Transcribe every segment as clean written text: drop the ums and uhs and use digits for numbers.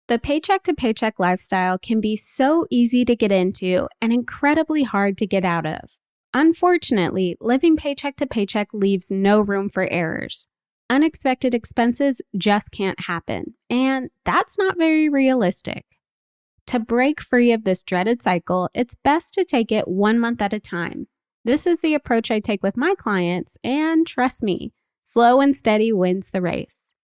The paycheck to paycheck lifestyle can be so easy to get into and incredibly hard to get out of. Unfortunately, living paycheck to paycheck leaves no room for errors. Unexpected expenses just can't happen, and that's not very realistic. To break free of this dreaded cycle, it's best to take it 1 month at a time. This is the approach I take with my clients, and trust me, slow and steady wins the race.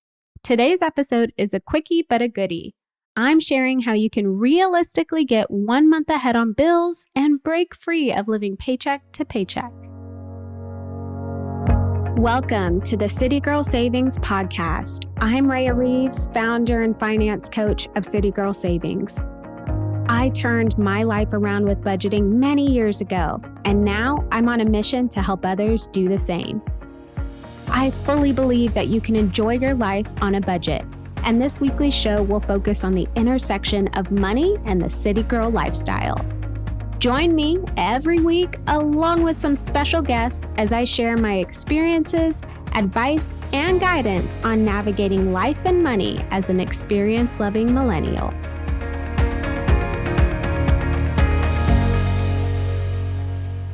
Today's episode is a quickie but a goodie. I'm sharing how you can realistically get 1 month ahead on bills and break free of living paycheck to paycheck. Welcome to the City Girl Savings Podcast. I'm Rhea Reeves, founder and finance coach of City Girl Savings. I turned my life around with budgeting many years ago, and now I'm on a mission to help others do the same. I fully believe that you can enjoy your life on a budget. And this weekly show will focus on the intersection of money and the city girl lifestyle. Join me every week along with some special guests as I share my experiences, advice, and guidance on navigating life and money as an experience-loving millennial.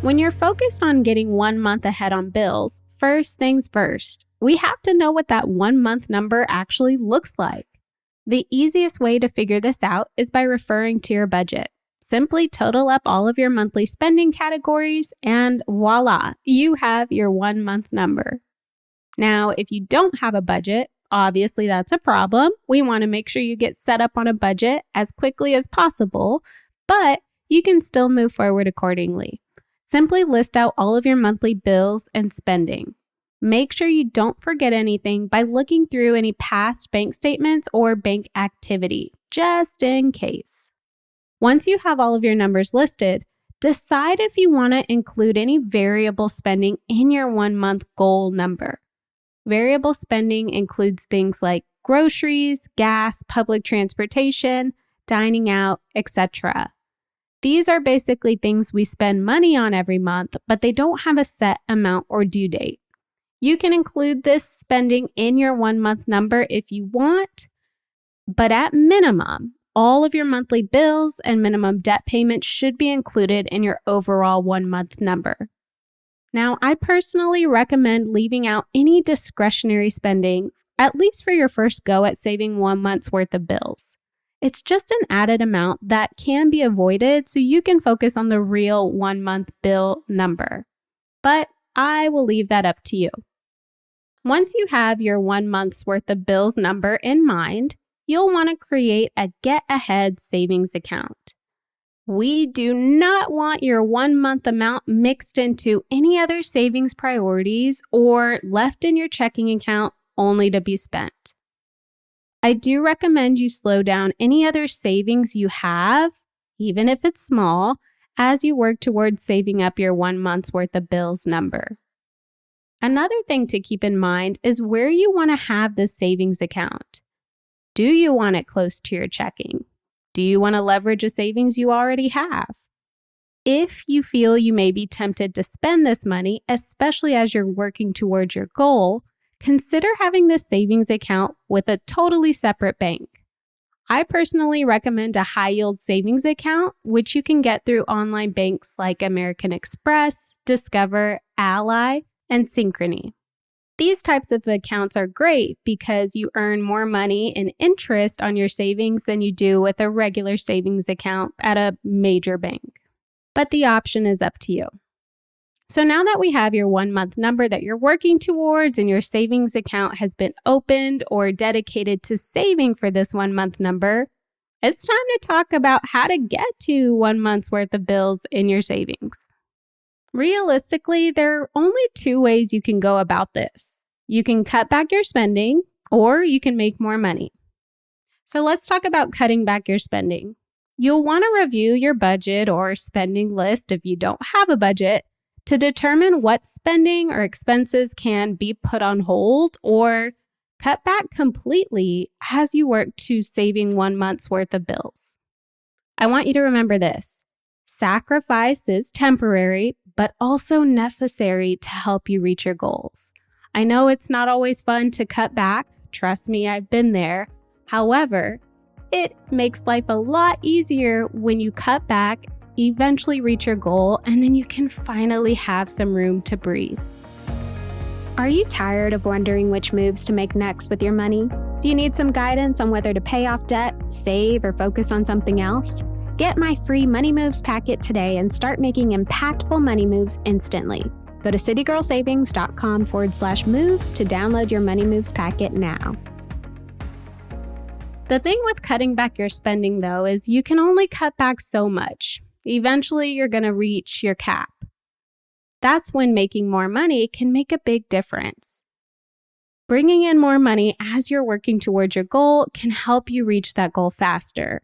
When you're focused on getting 1 month ahead on bills, first things first, we have to know what that 1 month number actually looks like. The easiest way to figure this out is by referring to your budget. Simply total up all of your monthly spending categories and voila, you have your 1 month number. Now, if you don't have a budget, obviously that's a problem. We want to make sure you get set up on a budget as quickly as possible, but you can still move forward accordingly. Simply list out all of your monthly bills and spending. Make sure you don't forget anything by looking through any past bank statements or bank activity, just in case. Once you have all of your numbers listed, decide if you want to include any variable spending in your 1 month goal number. Variable spending includes things like groceries, gas, public transportation, dining out, etc. These are basically things we spend money on every month, but they don't have a set amount or due date. You can include this spending in your 1 month number if you want, but at minimum, all of your monthly bills and minimum debt payments should be included in your overall 1 month number. Now, I personally recommend leaving out any discretionary spending, at least for your first go at saving 1 month's worth of bills. It's just an added amount that can be avoided so you can focus on the real 1 month bill number. But I will leave that up to you. Once you have your 1 month's worth of bills number in mind, you'll want to create a Get Ahead savings account. We do not want your 1 month amount mixed into any other savings priorities or left in your checking account only to be spent. I do recommend you slow down any other savings you have, even if it's small, as you work towards saving up your 1 month's worth of bills number. Another thing to keep in mind is where you want to have this savings account. Do you want it close to your checking? Do you want to leverage a savings you already have? If you feel you may be tempted to spend this money, especially as you're working towards your goal, consider having this savings account with a totally separate bank. I personally recommend a high-yield savings account, which you can get through online banks like American Express, Discover, Ally, and Synchrony. These types of accounts are great because you earn more money in interest on your savings than you do with a regular savings account at a major bank. But the option is up to you. So now that we have your 1 month number that you're working towards and your savings account has been opened or dedicated to saving for this 1 month number, it's time to talk about how to get to 1 month's worth of bills in your savings. Realistically, there are only 2 ways you can go about this. You can cut back your spending, or you can make more money. So let's talk about cutting back your spending. You'll want to review your budget or spending list if you don't have a budget to determine what spending or expenses can be put on hold or cut back completely as you work to saving 1 month's worth of bills. I want you to remember this. Sacrifice is temporary, but also necessary to help you reach your goals. I know it's not always fun to cut back. Trust me, I've been there. However, It makes life a lot easier when you cut back, eventually reach your goal, and then you can finally have some room to breathe. Are you tired of wondering which moves to make next with your money? Do you need some guidance on whether to pay off debt, save, or focus on something else? Get my free Money Moves packet today and start making impactful money moves instantly. Go to citygirlsavings.com/moves to download your Money Moves packet now. The thing with cutting back your spending, though, is you can only cut back so much. Eventually, you're going to reach your cap. That's when making more money can make a big difference. Bringing in more money as you're working towards your goal can help you reach that goal faster.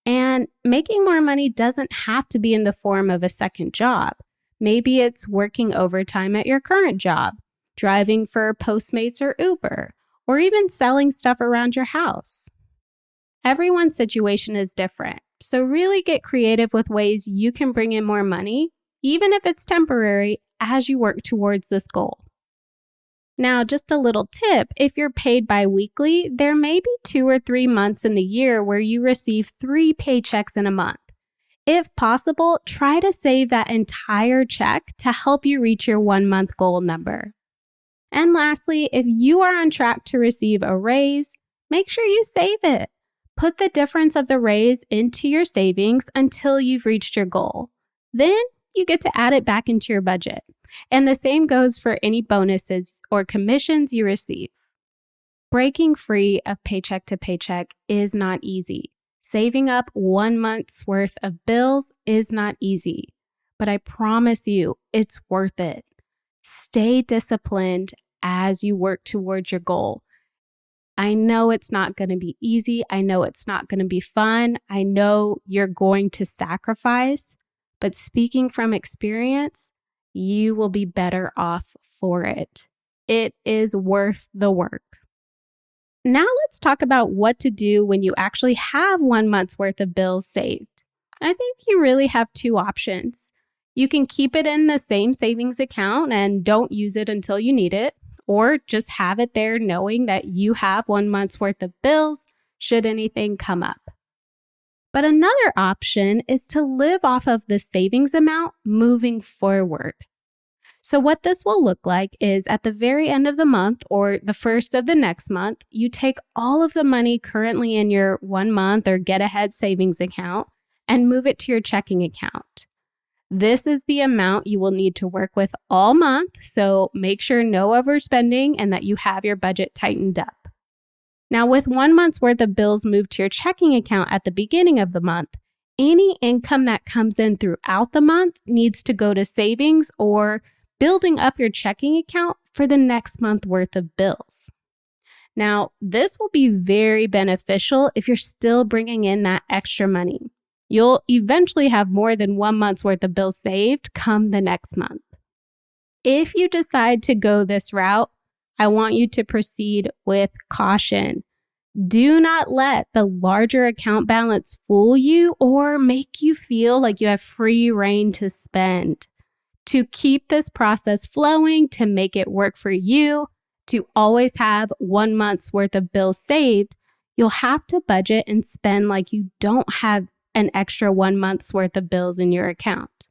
And making more money doesn't have to be in the form of a second job. Maybe it's working overtime at your current job, driving for Postmates or Uber, or even selling stuff around your house. Everyone's situation is different, so really get creative with ways you can bring in more money, even if it's temporary, as you work towards this goal. Now, just a little tip, if you're paid bi-weekly, there may be 2 or 3 months in the year where you receive 3 paychecks in a month. If possible, try to save that entire check to help you reach your 1-month goal number. And lastly, if you are on track to receive a raise, make sure you save it. Put the difference of the raise into your savings until you've reached your goal. Then you get to add it back into your budget. And the same goes for any bonuses or commissions you receive. Breaking free of paycheck to paycheck is not easy. Saving up 1 month's worth of bills is not easy. But I promise you, it's worth it. Stay disciplined as you work towards your goal. I know it's not going to be easy. I know it's not going to be fun. I know you're going to sacrifice. But speaking from experience, you will be better off for it. It is worth the work. Now let's talk about what to do when you actually have 1 month's worth of bills saved. I think you really have 2 options. You can keep it in the same savings account and don't use it until you need it, or just have it there knowing that you have 1 month's worth of bills should anything come up. But another option is to live off of the savings amount moving forward. So what this will look like is at the very end of the month or the first of the next month, you take all of the money currently in your 1 month or get ahead savings account and move it to your checking account. This is the amount you will need to work with all month, so make sure no overspending and that you have your budget tightened up. Now, with 1 month's worth of bills moved to your checking account at the beginning of the month, any income that comes in throughout the month needs to go to savings or building up your checking account for the next month worth of bills. Now, this will be very beneficial if you're still bringing in that extra money. You'll eventually have more than 1 month's worth of bills saved come the next month. If you decide to go this route, I want you to proceed with caution. Do not let the larger account balance fool you or make you feel like you have free rein to spend. To keep this process flowing, to make it work for you, to always have 1 month's worth of bills saved, you'll have to budget and spend like you don't have an extra 1 month's worth of bills in your account.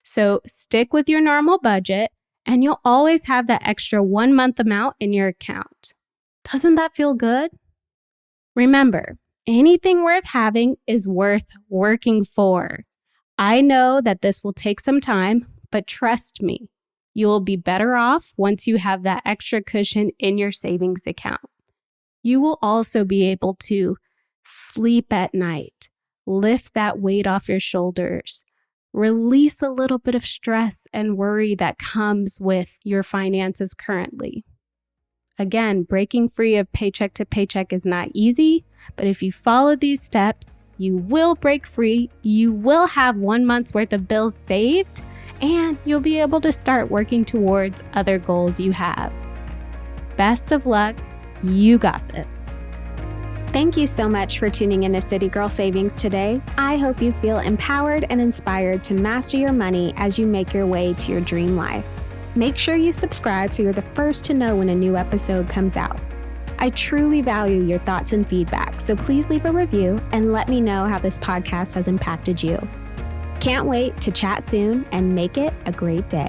So stick with your normal budget and you'll always have that extra 1 month amount in your account. Doesn't that feel good? Remember, anything worth having is worth working for. I know that this will take some time, but trust me, you will be better off once you have that extra cushion in your savings account. You will also be able to sleep at night. Lift that weight off your shoulders. Release a little bit of stress and worry that comes with your finances currently. Again, breaking free of paycheck to paycheck is not easy, but if you follow these steps, you will break free, you will have 1 month's worth of bills saved, and you'll be able to start working towards other goals you have. Best of luck. You got this. Thank you so much for tuning in to City Girl Savings today. I hope you feel empowered and inspired to master your money as you make your way to your dream life. Make sure you subscribe so you're the first to know when a new episode comes out. I truly value your thoughts and feedback, so please leave a review and let me know how this podcast has impacted you. Can't wait to chat soon and make it a great day.